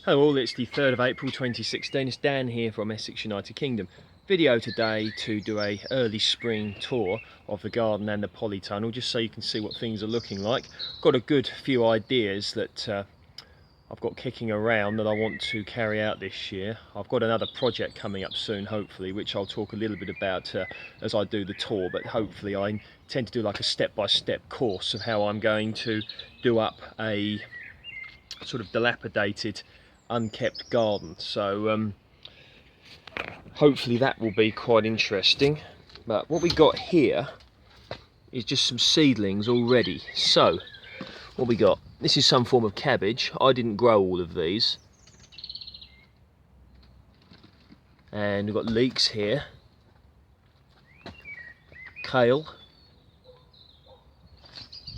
Hello all, it's the 3rd of April 2016, it's Dan here from Essex, United Kingdom. Video today to do a early spring tour of the garden and the polytunnel, just so you can see what things are looking like. Got a good few ideas that I've got kicking around that I want to carry out this year. I've got another project coming up soon, hopefully, which I'll talk a little bit about as I do the tour, but hopefully I intend to do like a step-by-step course of how I'm going to do up a sort of dilapidated, unkept garden. So hopefully that will be quite interesting. But what we got here is just some seedlings already. So what we got, this is some form of cabbage. I didn't grow all of these, and we've got leeks here, kale,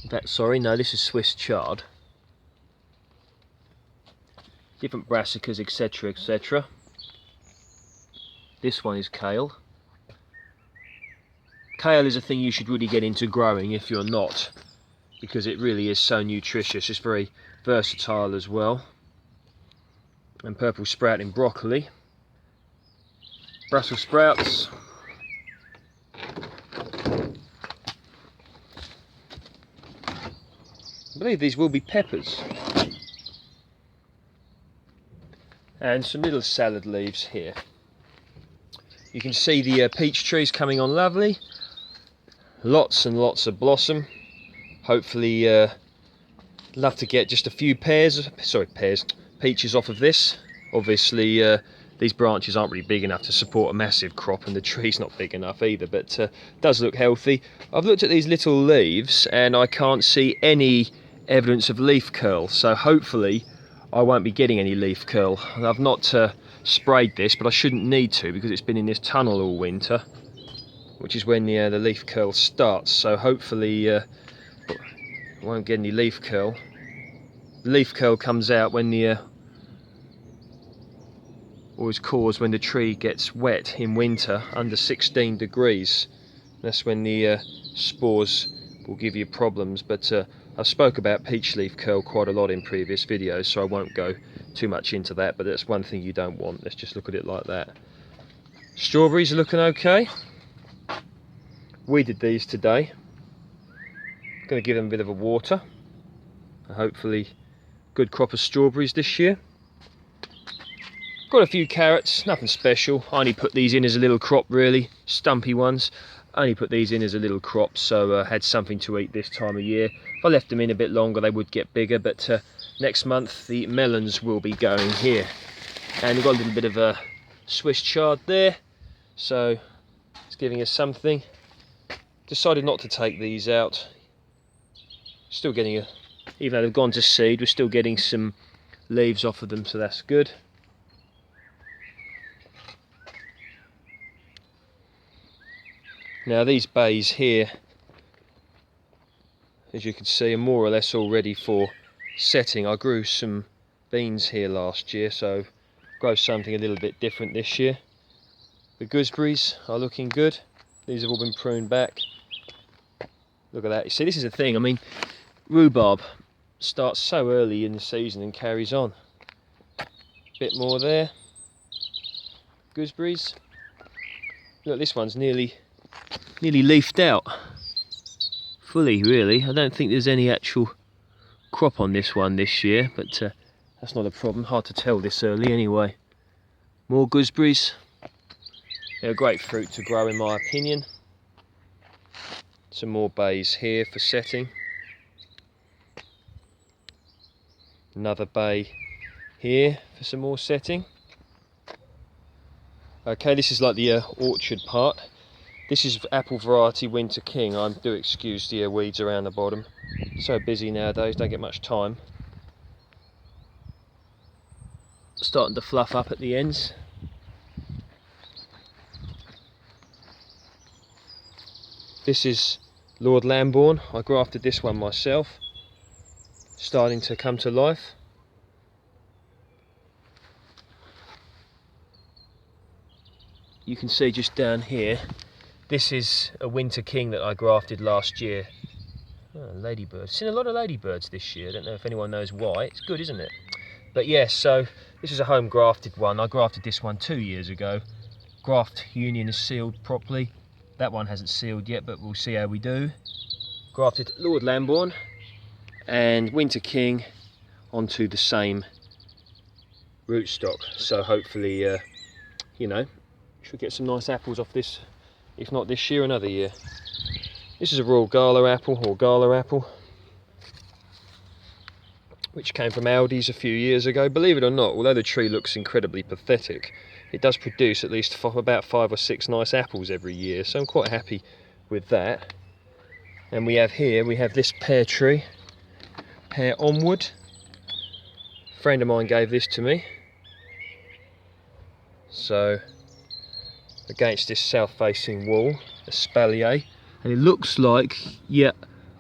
this is Swiss chard, different brassicas, etc, etc. This one is kale. Kale is a thing you should really get into growing if you're not, because it really is so nutritious. It's very versatile as well. And purple sprouting broccoli, Brussels sprouts, I believe these will be peppers, and some little salad leaves here. You can see the peach trees coming on lovely, lots and lots of blossom. Hopefully love to get just a few peaches off of this. Obviously these branches aren't really big enough to support a massive crop, and the tree's not big enough either, but does look healthy. I've looked at these little leaves and I can't see any evidence of leaf curl, so hopefully I won't be getting any leaf curl. I've not sprayed this, but I shouldn't need to because it's been in this tunnel all winter, which is when the leaf curl starts. So hopefully I won't get any leaf curl. The leaf curl comes out when always caused when the tree gets wet in winter under 16 degrees. That's when the spores will give you problems. But I've spoke about peach leaf curl quite a lot in previous videos, so I won't go too much into that, but that's one thing you don't want. Let's just look at it like that. Strawberries are looking okay. Weeded these today. Going to give them a bit of a water. Hopefully good crop of strawberries this year. Got a few carrots, nothing special. I only put these in as a little crop really, stumpy ones. I only put these in as a little crop, so I had something to eat this time of year. If I left them in a bit longer they would get bigger, but next month the melons will be going here. And we've got a little bit of a Swiss chard there, so it's giving us something. Decided not to take these out. Still getting even though they've gone to seed, we're still getting some leaves off of them, so that's good. Now these bays here, as you can see, are more or less all ready for setting. I grew some beans here last year, so grow something a little bit different this year. The gooseberries are looking good. These have all been pruned back. Look at that. You see, this is the thing. I mean, rhubarb starts so early in the season and carries on. Bit more there. Gooseberries. Look, this one's nearly leafed out. Fully, really. I don't think there's any actual crop on this one this year, but that's not a problem. Hard to tell this early anyway. More gooseberries. They're a great fruit to grow in my opinion. Some more bays here for setting. Another bay here for some more setting. Okay, this is like the orchard part. This is apple variety Winter King. I do excuse the weeds around the bottom. So busy nowadays, don't get much time. Starting to fluff up at the ends. This is Lord Lambourne. I grafted this one myself. Starting to come to life. You can see just down here, this is a Winter King that I grafted last year. Oh, ladybirds. Seen a lot of ladybirds this year. I don't know if anyone knows why. It's good, isn't it? But yes, so This is a home grafted one. I grafted this one 2 years ago. Graft union is sealed properly. That one hasn't sealed yet, but we'll see how we do. Grafted Lord Lambourne and Winter King onto the same rootstock. So hopefully, you know, should get some nice apples off this, if not this year, another year. This is a Royal Gala apple, or Gala apple, which came from Aldi's a few years ago. Believe it or not, although the tree looks incredibly pathetic, it does produce at least about 5 or 6 nice apples every year, so I'm quite happy with that. And we have here, we have this pear tree, Pear Onward. A friend of mine gave this to me. So, against this south-facing wall, espalier, and it looks like, yeah,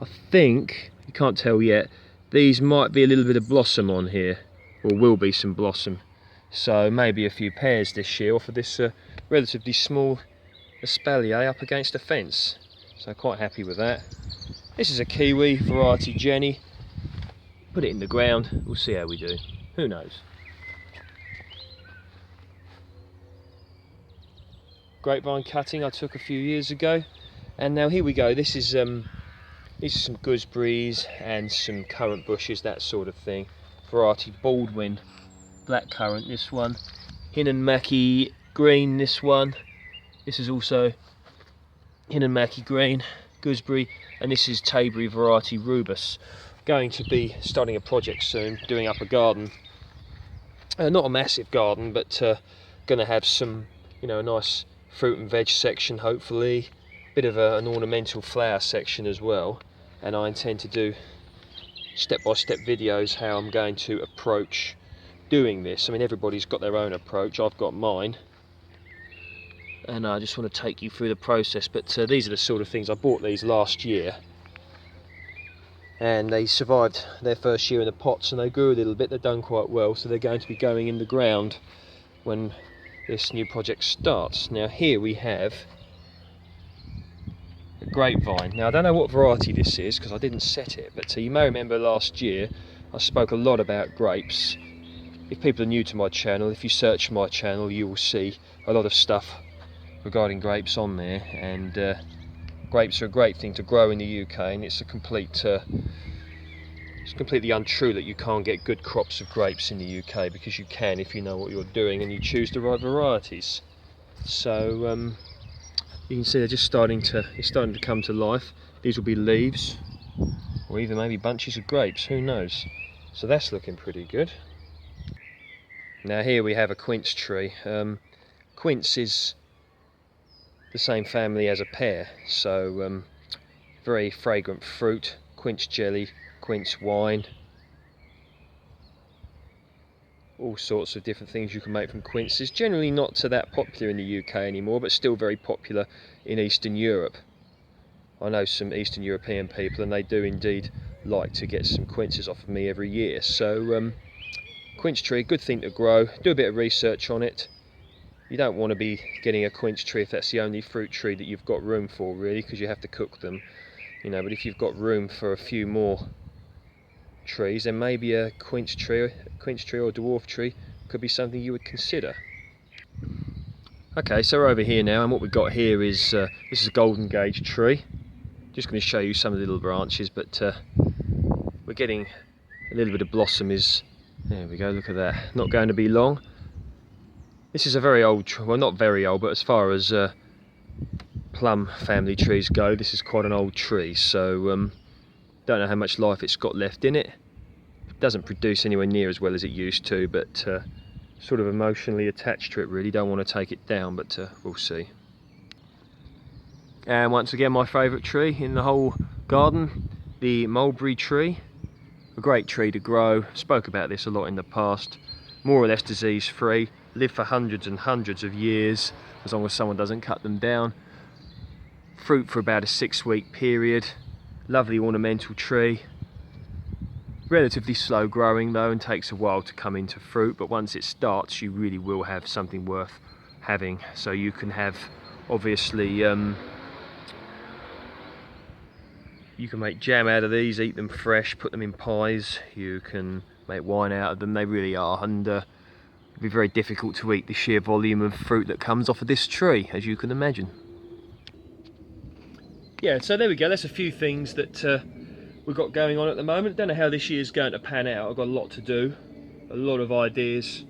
I think, you can't tell yet, these might be a little bit of blossom on here, or will be some blossom. So maybe a few pears this year off of this relatively small espalier up against a fence. So quite happy with that. This is a kiwi variety Jenny. Put it in the ground, we'll see how we do. Who knows? Grapevine cutting I took a few years ago, and now here we go. This is these are some gooseberries and some currant bushes, that sort of thing. Variety Baldwin, blackcurrant this one, Hinnon-Mackie green this one. This is also Hinnon-Mackie green, gooseberry, and this is Taybury variety Rubus. Going to be starting a project soon, doing up a garden. Not a massive garden, but going to have some, you know, a nice fruit and veg section hopefully, bit of an ornamental flower section as well, and I intend to do step-by-step videos how I'm going to approach doing this. I mean, everybody's got their own approach, I've got mine, and I just want to take you through the process. But these are the sort of things, I bought these last year and they survived their first year in the pots and they grew a little bit, they've done quite well, so they're going to be going in the ground when this new project starts. Now here we have a grapevine. Now I don't know what variety this is because I didn't set it, but you may remember last year I spoke a lot about grapes. If people are new to my channel, if you search my channel, you will see a lot of stuff regarding grapes on there, and grapes are a great thing to grow in the UK, and it's completely untrue that you can't get good crops of grapes in the UK, because you can if you know what you're doing and you choose the right varieties. So you can see they're just starting to come to life. These will be leaves, or even maybe bunches of grapes, who knows. So that's looking pretty good. Now here we have a quince tree. Quince is the same family as a pear, so very fragrant fruit, quince jelly, quince wine, all sorts of different things you can make from quince. It's generally not that popular in the UK anymore, but still very popular in Eastern Europe. I know some Eastern European people and they do indeed like to get some quinces off of me every year. So quince tree, good thing to grow. Do a bit of research on it. You don't want to be getting a quince tree if that's the only fruit tree that you've got room for, really, because you have to cook them, you know. But if you've got room for a few more trees, then maybe a quince tree or dwarf tree could be something you would consider. Okay, so we're over here now, and what we've got here is this is a golden gage tree. Just going to show you some of the little branches, but we're getting a little bit of blossom. There we go, look at that. Not going to be long. This is a very old tree, well, not very old, but as far as plum family trees go, this is quite an old tree, so don't know how much life it's got left in it. It doesn't produce anywhere near as well as it used to, but sort of emotionally attached to it, really. Don't want to take it down, but we'll see. And once again, my favourite tree in the whole garden, the mulberry tree. A great tree to grow. Spoke about this a lot in the past. More or less disease free. Live for hundreds and hundreds of years, as long as someone doesn't cut them down. Fruit for about a 6-week period. Lovely ornamental tree. Relatively slow growing though, and takes a while to come into fruit, but once it starts you really will have something worth having. So you can have, obviously, you can make jam out of these, eat them fresh, put them in pies, you can make wine out of them. They really are, and It'd be very difficult to eat the sheer volume of fruit that comes off of this tree, as you can imagine. Yeah, so there we go. That's a few things that we've got going on at the moment. Don't know how this year's going to pan out. I've got a lot to do, a lot of ideas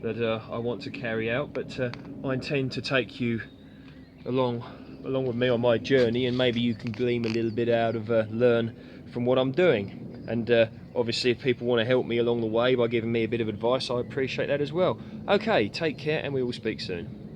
that I want to carry out, but I intend to take you along with me on my journey, and maybe you can glean a little bit out of learn from what I'm doing. And obviously if people want to help me along the way by giving me a bit of advice, I appreciate that as well. Okay, take care, and we will speak soon.